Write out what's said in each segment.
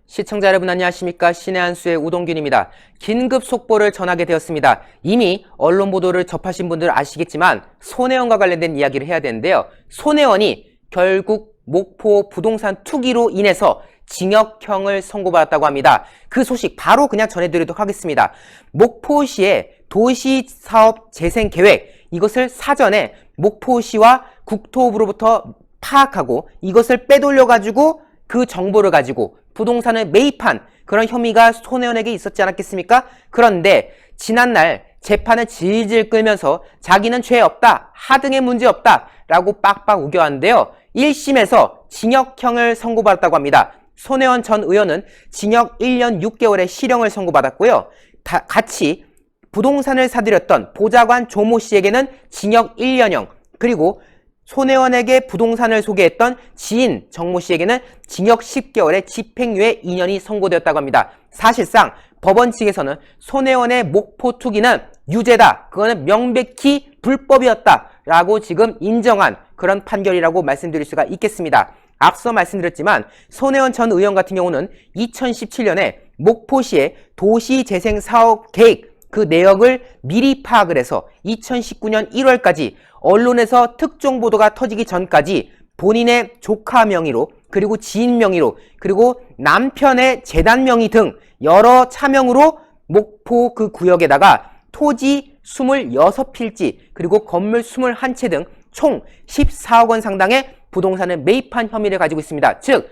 시청자 여러분 안녕하십니까? 신의 한수의 우동균입니다. 긴급 속보를 전하게 되었습니다. 이미 언론 보도를 접하신 분들 아시겠지만 손혜원과 관련된 이야기를 해야 되는데요. 손혜원이 결국 목포 부동산 투기로 인해서 징역형을 선고받았다고 합니다. 그 소식 바로 그냥 전해드리도록 하겠습니다. 목포시의 도시사업 재생계획, 이것을 사전에 목포시와 국토부로부터 파악하고 이것을 빼돌려가지고 그 정보를 가지고 부동산을 매입한 그런 혐의가 손혜원에게 있었지 않았겠습니까? 그런데 지난날 재판을 질질 끌면서 자기는 죄 없다, 하등의 문제 없다 라고 빡빡 우겨왔는데요. 1심에서 징역형을 선고받았다고 합니다. 손혜원 전 의원은 징역 1년 6개월의 실형을 선고받았고요. 같이 부동산을 사들였던 보좌관 조모 씨에게는 징역 1년형, 그리고 손혜원에게 부동산을 소개했던 지인 정모 씨에게는 징역 10개월의 집행유예 2년이 선고되었다고 합니다. 사실상 법원 측에서는 손혜원의 목포 투기는 유죄다, 그거는 명백히 불법이었다 라고 지금 인정한 그런 판결이라고 말씀드릴 수가 있겠습니다. 앞서 말씀드렸지만 손혜원 전 의원 같은 경우는 2017년에 목포시의 도시재생사업계획 그 내역을 미리 파악을 해서 2019년 1월까지 언론에서 특종 보도가 터지기 전까지 본인의 조카 명의로, 그리고 지인 명의로, 그리고 남편의 재단 명의 등 여러 차명으로 목포 그 구역에다가 토지 26필지, 그리고 건물 21채 등 총 14억 원 상당의 부동산을 매입한 혐의를 가지고 있습니다. 즉,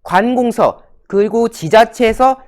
관공서 그리고 지자체에서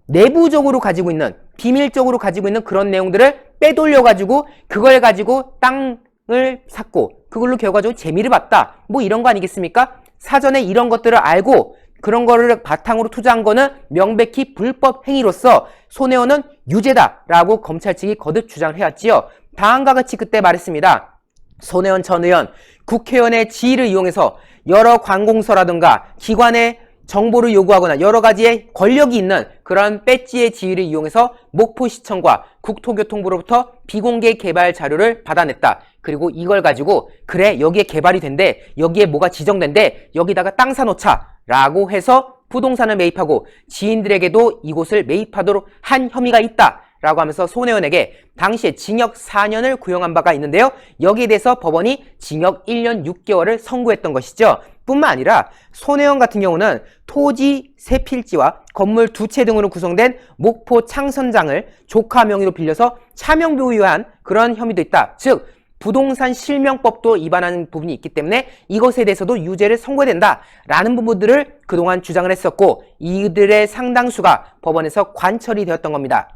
내부적으로 가지고 있는, 비밀적으로 가지고 있는 그런 내용들을 빼돌려가지고 그걸 가지고 땅을 샀고 그걸로 결과적으로 재미를 봤다, 뭐 이런 거 아니겠습니까? 사전에 이런 것들을 알고 그런 거를 바탕으로 투자한 거는 명백히 불법 행위로서 손혜원은 유죄다라고 검찰 측이 거듭 주장을 해왔지요. 다음과 같이 그때 말했습니다. 손혜원 전 의원, 국회의원의 지위를 이용해서 여러 관공서라든가 기관의 정보를 요구하거나 여러 가지의 권력이 있는 그런 배지의 지위를 이용해서 목포시청과 국토교통부로부터 비공개 개발 자료를 받아냈다. 그리고 이걸 가지고 그래 여기에 개발이 된대, 여기에 뭐가 지정된대, 여기다가 땅 사놓자 라고 해서 부동산을 매입하고 지인들에게도 이곳을 매입하도록 한 혐의가 있다 라고 하면서 손혜원에게 당시에 징역 4년을 구형한 바가 있는데요. 여기에 대해서 법원이 징역 1년 6개월을 선고했던 것이죠. 뿐만 아니라 손혜원 같은 경우는 토지 3필지와 건물 2채 등으로 구성된 목포 창선장을 조카 명의로 빌려서 차명 보유한 그런 혐의도 있다. 즉, 부동산 실명법도 위반하는 부분이 있기 때문에 이것에 대해서도 유죄를 선고해야 된다라는 부분들을 그동안 주장을 했었고, 이들의 상당수가 법원에서 관철이 되었던 겁니다.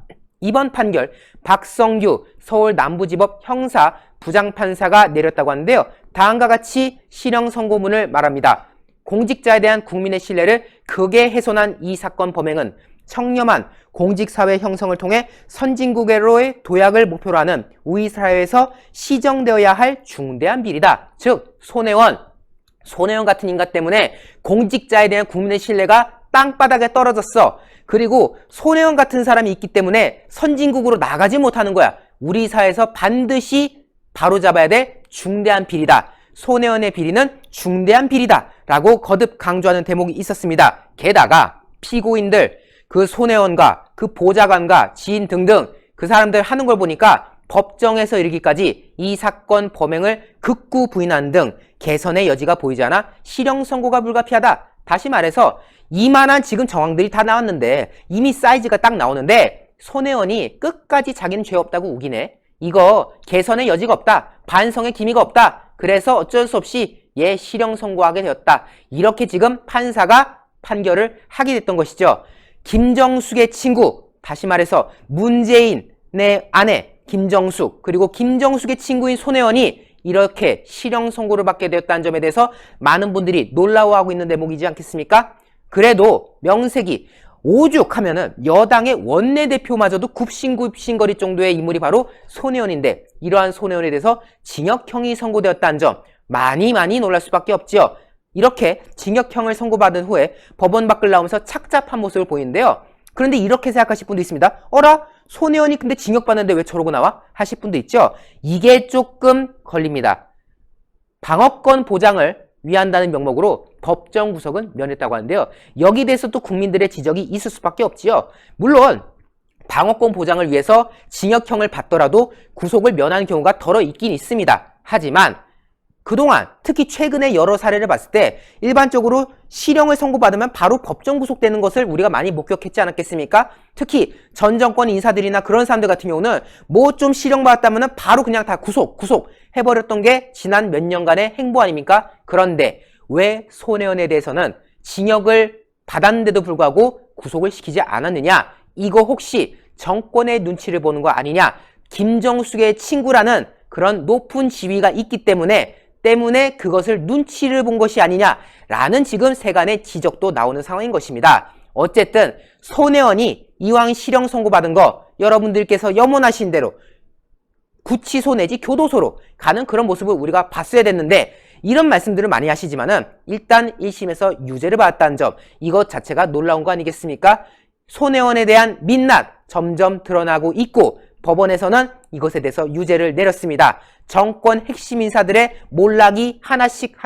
이번 판결 박성규 서울 남부지법 형사 부장판사가 내렸다고 하는데요. 다음과 같이 실형 선고문을 말합니다. 공직자에 대한 국민의 신뢰를 극에 훼손한 이 사건 범행은 청렴한 공직사회 형성을 통해 선진국으로의 도약을 목표로 하는 우리 사회에서 시정되어야 할 중대한 비리다. 즉, 손혜원 같은 인간 때문에 공직자에 대한 국민의 신뢰가 땅바닥에 떨어졌어. 그리고 손혜원 같은 사람이 있기 때문에 선진국으로 나가지 못하는 거야. 우리 사회에서 반드시 바로잡아야 될 중대한 비리다. 손혜원의 비리는 중대한 비리다 라고 거듭 강조하는 대목이 있었습니다. 게다가 피고인들, 그 손혜원과 그 보좌관과 지인 등등 그 사람들 하는 걸 보니까 법정에서 이르기까지 이 사건 범행을 극구 부인한 등 개선의 여지가 보이지 않아 실형 선고가 불가피하다. 다시 말해서 이만한 지금 정황들이 다 나왔는데, 이미 사이즈가 딱 나오는데 손혜원이 끝까지 자기는 죄 없다고 우기네. 이거 개선의 여지가 없다, 반성의 기미가 없다, 그래서 어쩔 수 없이 얘 실형 선고하게 되었다. 이렇게 지금 판사가 판결을 하게 됐던 것이죠. 김정숙의 친구, 다시 말해서 문재인의 아내 김정숙, 그리고 김정숙의 친구인 손혜원이 이렇게 실형 선고를 받게 되었다는 점에 대해서 많은 분들이 놀라워하고 있는 대목이지 않겠습니까? 그래도 명색이 오죽하면은 여당의 원내대표마저도 굽신굽신거릴 정도의 인물이 바로 손혜원인데, 이러한 손혜원에 대해서 징역형이 선고되었다는 점 많이 놀랄 수밖에 없지요. 이렇게 징역형을 선고받은 후에 법원 밖을 나오면서 착잡한 모습을 보이는데요. 그런데 이렇게 생각하실 분도 있습니다. 어라? 손혜원이 근데 징역받는데 왜 저러고 나와? 하실 분도 있죠. 이게 조금 걸립니다. 방어권 보장을 위한다는 명목으로 법정 구속은 면했다고 하는데요. 여기 대해서 또 국민들의 지적이 있을 수밖에 없지요. 물론 방어권 보장을 위해서 징역형을 받더라도 구속을 면한 경우가 덜어 있긴 있습니다. 하지만 그동안 특히 최근에 여러 사례를 봤을 때 일반적으로 실형을 선고받으면 바로 법정 구속되는 것을 우리가 많이 목격했지 않았겠습니까? 특히 전 정권 인사들이나 그런 사람들 같은 경우는 뭐 좀 실형 받았다면 바로 그냥 다 구속 해버렸던 게 지난 몇 년간의 행보 아닙니까? 그런데 왜 손혜원에 대해서는 징역을 받았는데도 불구하고 구속을 시키지 않았느냐? 이거 혹시 정권의 눈치를 보는 거 아니냐? 김정숙의 친구라는 그런 높은 지위가 있기 때문에 그것을 눈치를 본 것이 아니냐라는 지금 세간의 지적도 나오는 상황인 것입니다. 어쨌든 손혜원이 이왕 실형 선고받은 거 여러분들께서 염원하신 대로 구치소 내지 교도소로 가는 그런 모습을 우리가 봤어야 됐는데 이런 말씀들을 많이 하시지만은 일단 1심에서 유죄를 받았다는 점 이것 자체가 놀라운 거 아니겠습니까? 손혜원에 대한 민낯 점점 드러나고 있고 법원에서는 이것에 대해서 유죄를 내렸습니다. 정권 핵심 인사들의 몰락이 하나씩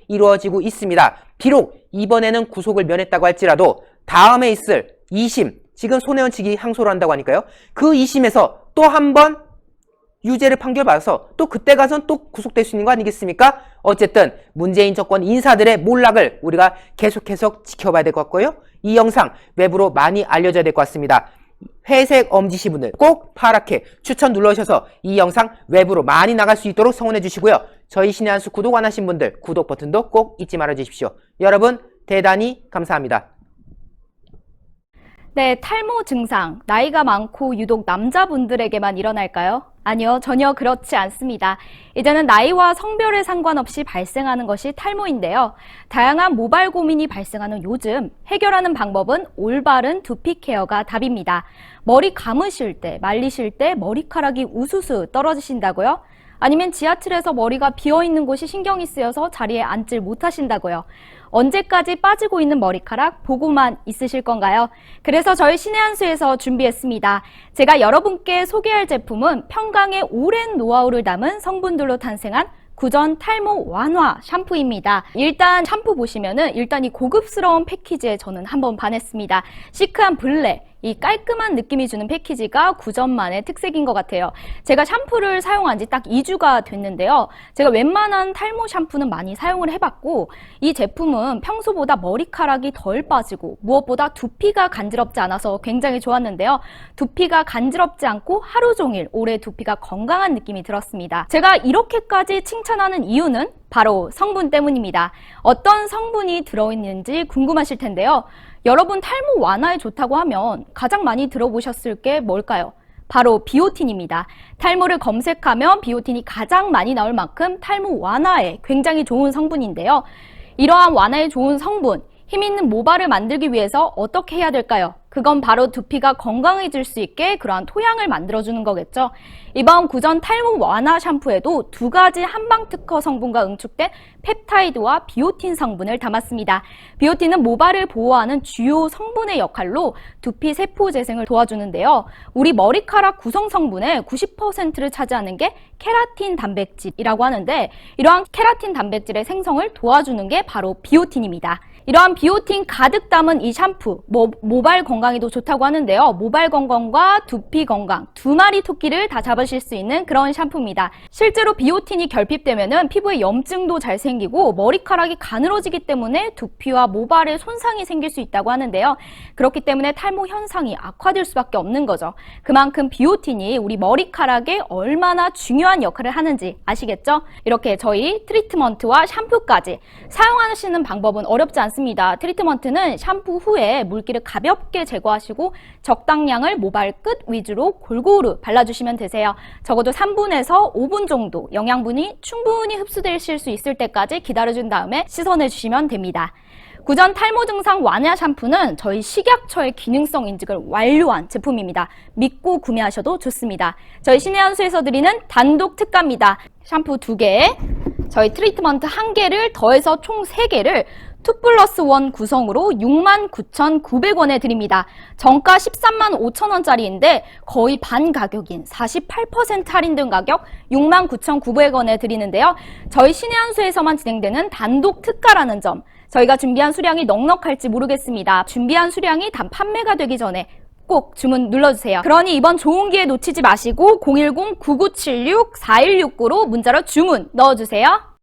이루어지고 있습니다. 비록 이번에는 구속을 면했다고 할지라도 다음에 있을 2심, 지금 손혜원 측이 항소를 한다고 하니까요. 그 2심에서 또 한 번 유죄를 판결받아서 또 그때 가선 또 구속될 수 있는 거 아니겠습니까? 어쨌든 문재인 정권 인사들의 몰락을 우리가 계속해서 지켜봐야 될 것 같고요. 이 영상 외부로 많이 알려져야 될 것 같습니다. 회색 엄지시 분들 꼭 파랗게 추천 눌러주셔서 이 영상 외부로 많이 나갈 수 있도록 성원해 주시고요. 저희 신의 한수 구독 안 하신 분들 구독 버튼도 꼭 잊지 말아 주십시오. 여러분 대단히 감사합니다. 네, 탈모 증상, 나이가 많고 유독 남자분들에게만 일어날까요? 아니요, 전혀 그렇지 않습니다. 이제는 나이와 성별에 상관없이 발생하는 것이 탈모인데요. 다양한 모발 고민이 발생하는 요즘 해결하는 방법은 올바른 두피 케어가 답입니다. 머리 감으실 때, 말리실 때 머리카락이 우수수 떨어지신다고요? 아니면 지하철에서 머리가 비어있는 곳이 신경이 쓰여서 자리에 앉질 못하신다고요? 언제까지 빠지고 있는 머리카락 보고만 있으실 건가요? 그래서 저희 신의 한수에서 준비했습니다. 제가 여러분께 소개할 제품은 평강의 오랜 노하우를 담은 성분들로 탄생한 구전 탈모 완화 샴푸입니다. 일단 샴푸 보시면은 일단 이 고급스러운 패키지에 저는 한번 반했습니다. 시크한 블랙, 이 깔끔한 느낌이 주는 패키지가 구전만의 특색인 것 같아요. 제가 샴푸를 사용한 지 딱 2주가 됐는데요. 제가 웬만한 탈모 샴푸는 많이 사용을 해봤고 이 제품은 평소보다 머리카락이 덜 빠지고 무엇보다 두피가 간지럽지 않아서 굉장히 좋았는데요. 두피가 간지럽지 않고 하루 종일 오래 두피가 건강한 느낌이 들었습니다. 제가 이렇게까지 칭찬하는 이유는 바로 성분 때문입니다. 어떤 성분이 들어있는지 궁금하실 텐데요. 여러분 탈모 완화에 좋다고 하면 가장 많이 들어보셨을 게 뭘까요? 바로 비오틴입니다. 탈모를 검색하면 비오틴이 가장 많이 나올 만큼 탈모 완화에 굉장히 좋은 성분인데요. 이러한 완화에 좋은 성분, 힘있는 모발을 만들기 위해서 어떻게 해야 될까요? 그건 바로 두피가 건강해질 수 있게 그러한 토양을 만들어주는 거겠죠. 이번 구전 탈모 완화 샴푸에도 두 가지 한방 특허 성분과 응축된 펩타이드와 비오틴 성분을 담았습니다. 비오틴은 모발을 보호하는 주요 성분의 역할로 두피 세포 재생을 도와주는데요. 우리 머리카락 구성 성분의 90%를 차지하는 게 케라틴 단백질이라고 하는데 이러한 케라틴 단백질의 생성을 도와주는 게 바로 비오틴입니다. 이러한 비오틴 가득 담은 이 샴푸, 모발 건강에도 좋다고 하는데요. 모발 건강과 두피 건강, 두 마리 토끼를 다 잡으실 수 있는 그런 샴푸입니다. 실제로 비오틴이 결핍되면은 피부에 염증도 잘 생기고 머리카락이 가늘어지기 때문에 두피와 모발에 손상이 생길 수 있다고 하는데요. 그렇기 때문에 탈모 현상이 악화될 수밖에 없는 거죠. 그만큼 비오틴이 우리 머리카락에 얼마나 중요한 역할을 하는지 아시겠죠? 이렇게 저희 트리트먼트와 샴푸까지 사용하시는 방법은 어렵지 않습니다. 트리트먼트는 샴푸 후에 물기를 가볍게 제거하시고 적당량을 모발 끝 위주로 골고루 발라주시면 되세요. 적어도 3분에서 5분 정도 영양분이 충분히 흡수되실 수 있을 때까지 기다려준 다음에 씻어내주시면 됩니다. 구전 탈모 증상 완화 샴푸는 저희 식약처의 기능성 인증을 완료한 제품입니다. 믿고 구매하셔도 좋습니다. 저희 신의 한수에서 드리는 단독 특가입니다. 샴푸 2개, 저희 트리트먼트 1개를 더해서 총 3개를 2+1 구성으로 69,900원에 드립니다. 정가 13만 5천 원짜리인데 거의 반 가격인 48% 할인된 가격 69,900원에 드리는데요. 저희 신의 한 수에서만 진행되는 단독 특가라는 점, 저희가 준비한 수량이 넉넉할지 모르겠습니다. 준비한 수량이 단 판매가 되기 전에 꼭 주문 눌러주세요. 그러니 이번 좋은 기회 놓치지 마시고 010-9976-4169로 문자로 주문 넣어주세요.